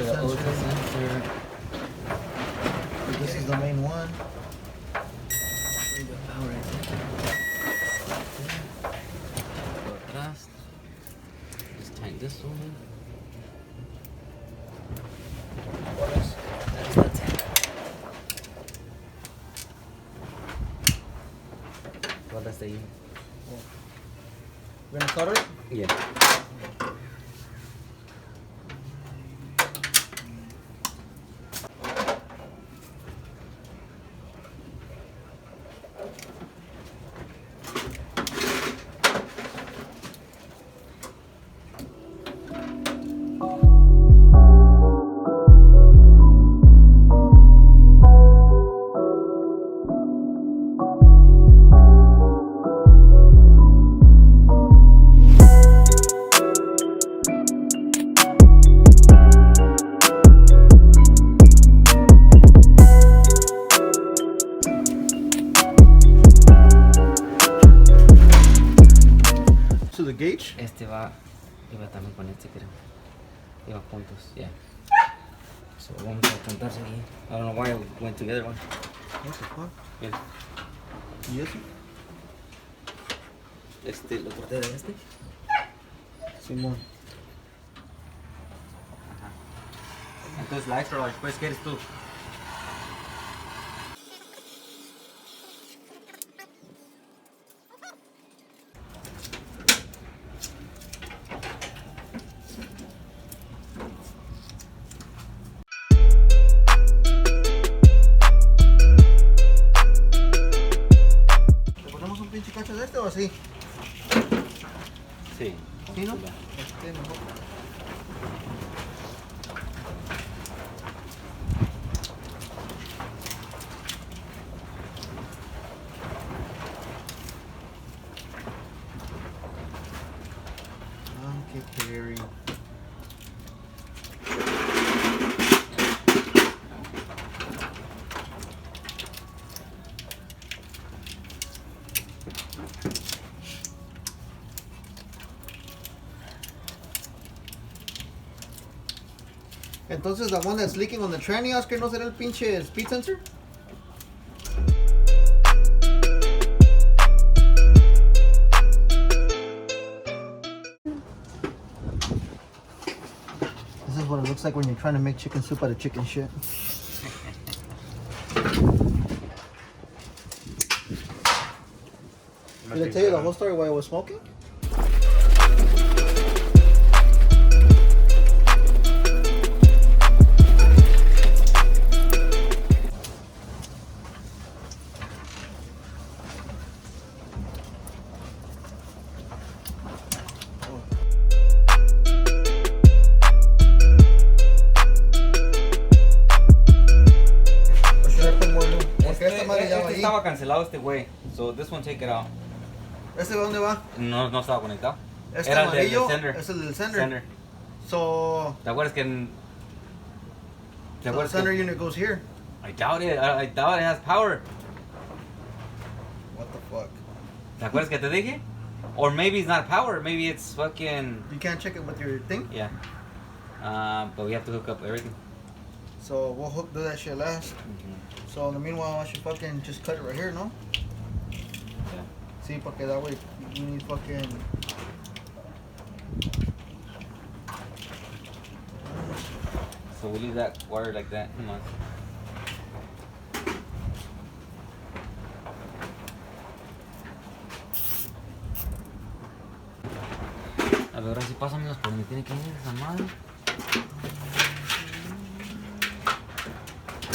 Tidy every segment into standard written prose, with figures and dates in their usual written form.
sensor. This is the main one. Power right there. Just tighten this one in. That's the 10. What does the We're gonna solder it? Yeah. To the gauge? Iba también con este, creo. Iba juntos, yeah. So vamos a intentar seguir. I don't know why we went together one. What the fuck? Mira, ¿Y eso? lo corté de este. Simón. Ajá. Entonces la extra large, pues, ¿qué eres tú? ¿Le ponemos un pinche cacho de este o así? Sí. ¿Sí, no? Este mejor. Qué Perry. Entonces, the one that's leaking on the tranny, Oscar, ¿no será el pinche speed sensor? This is what it looks like when you're trying to make chicken soup out of chicken shit. Did I tell you the whole story why I was smoking? Estaba cancelado este güey, so this one take it out. ¿Este de dónde va? No estaba conectado. Este Era amarillo el del sender. es el del sender. So, ¿Te acuerdas que the sender unit goes here. I doubt it. I doubt it has power. What the fuck? ¿Te acuerdas que te dije? Or maybe it's not power. Maybe it's fucking. You can't check it with your thing? Yeah. But we have to hook up everything. So we'll do that shit last. So in the meanwhile, I should fucking just cut it right here, no? Yeah. See, porque that way you need fucking. So we leave that wire like that. Come on. A ver, ahora sí pásamelos por donde tiene que ir esa madre.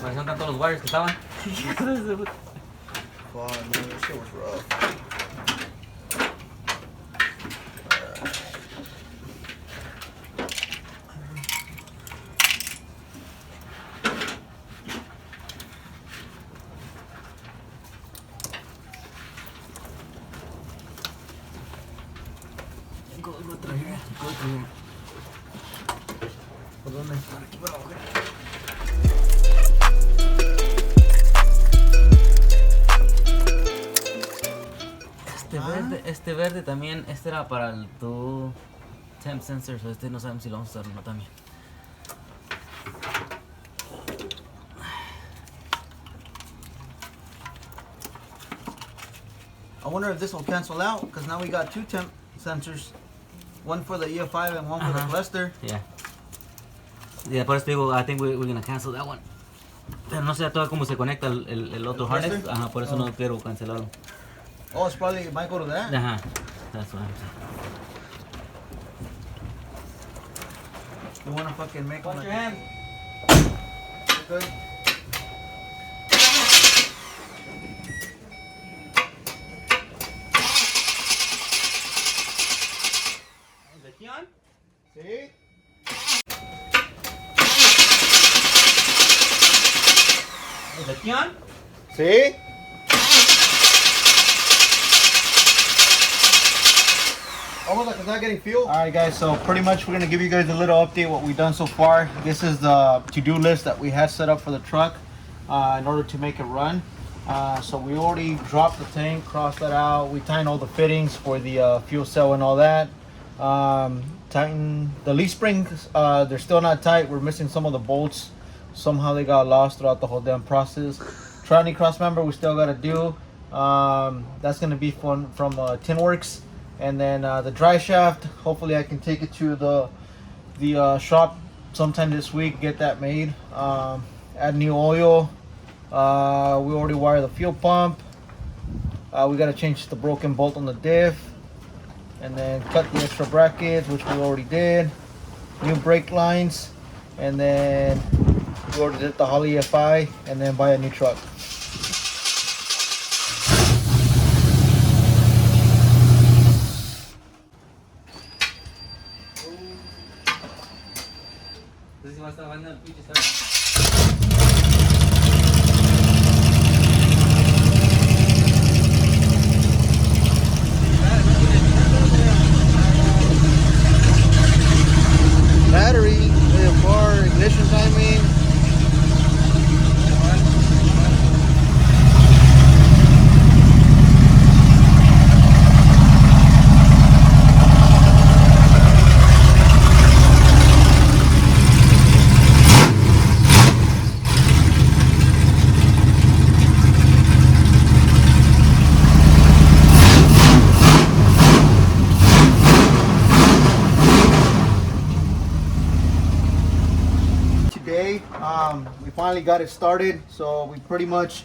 Parecían tanto los wires que estaban. Fuck, man, that shit was rough. ¿Por dónde? Por aquí, por abajo. Este verde también, este era para el tu temp sensor, so este no sabemos si lo vamos a usar o no también. I wonder if this will cancel out, because now we got 2 temp sensors. One for the EFI and one for the cluster. Yeah. Yeah, por eso digo, I think we're gonna cancel that one. Pero no sé todo cómo se conecta el otro harness. Ajá, por eso no quiero cancelarlo. Oh, it's probably, it might go to that? Ajá. That's what I'm saying. You wanna fucking make Wash your hands. Good. ¿Es aquí on? Sí. ¿Es aquí on? Sí. Almost like it's not getting fuel. Alright guys, so pretty much we're going to give you guys a little update what we've done so far. This is the to-do list that we had set up for the truck in order to make it run. So we already dropped the tank, crossed that out. We tightened all the fittings for the fuel cell and all that. Tighten the leaf springs, they're still not tight. We're missing some of the bolts. Somehow they got lost throughout the whole damn process. Tranny cross member we still got to do. That's going to be from Tinworks. And then the dry shaft, hopefully I can take it to the shop sometime this week, get that made. Add new oil. We already wired the fuel pump. We got to change the broken bolt on the diff. And then cut the extra brackets, which we already did. New brake lines. And then we already did the holley EFI. And then buy a new truck. Battery, bar, ignition timing. We finally got it started, so we pretty much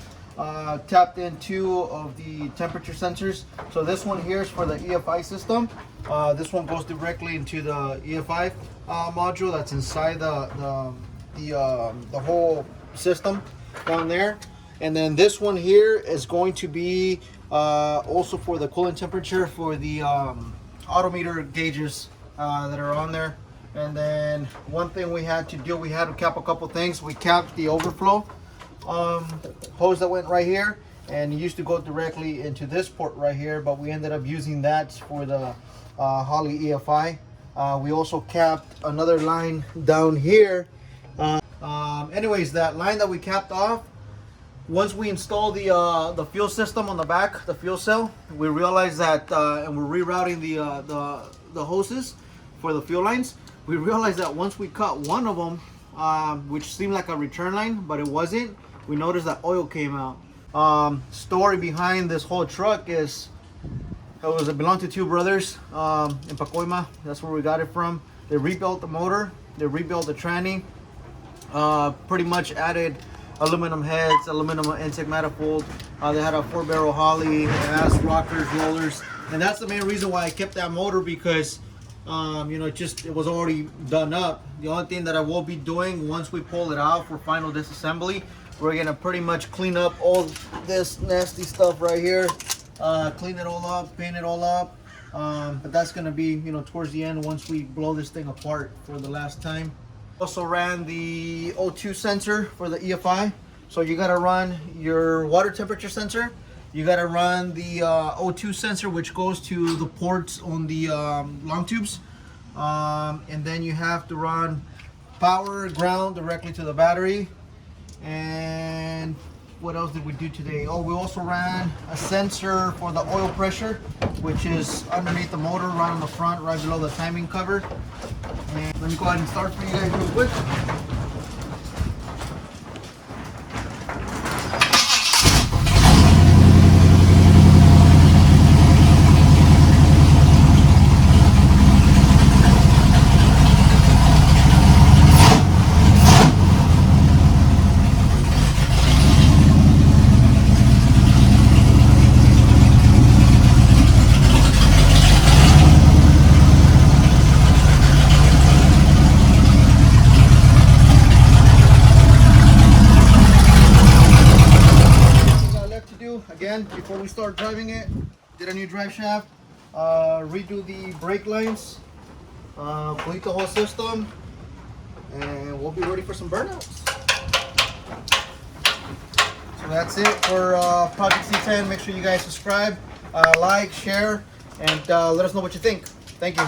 tapped in 2 of the temperature sensors. So this one here is for the EFI system. This one goes directly into the EFI module that's inside the whole system down there. And then this one here is going to be also for the coolant temperature for the autometer gauges that are on there. And then one thing we had to do, we had to cap a couple things. We capped the overflow hose that went right here, and it used to go directly into this port right here, but we ended up using that for the holley EFI. We also capped another line down here. Anyways, that line that we capped off, once we installed the fuel system on the back, the fuel cell, we realized that, and we're rerouting the hoses for the fuel lines. We realized that once we cut one of them, which seemed like a return line, but it wasn't, we noticed that oil came out. Story behind this whole truck is, it belonged to 2 brothers in Pacoima. That's where we got it from. They rebuilt the motor, they rebuilt the tranny, pretty much added aluminum heads, aluminum intake manifold. They had a 4-barrel holley, ass rockers, rollers, and that's the main reason why I kept that motor, because you know, it was already done up. The only thing that I will be doing once we pull it out for final disassembly, we're gonna pretty much clean up all this nasty stuff right here, clean it all up, paint it all up, but that's gonna be, you know, towards the end once we blow this thing apart for the last time. Also ran the O2 sensor for the EFI. So you gotta run your water temperature sensor, you gotta run the O2 sensor, which goes to the ports on the long tubes, and then you have to run power ground directly to the battery. And what else did we do today? Oh, we also ran a sensor for the oil pressure, which is underneath the motor, right on the front, right below the timing cover. And let me go ahead and start for you guys real quick. again, before we start driving it, did a new drive shaft, redo the brake lines, bleed the whole system, and we'll be ready for some burnouts. So that's it for Project C10. Make sure you guys subscribe, like, share, and let us know what you think. Thank you.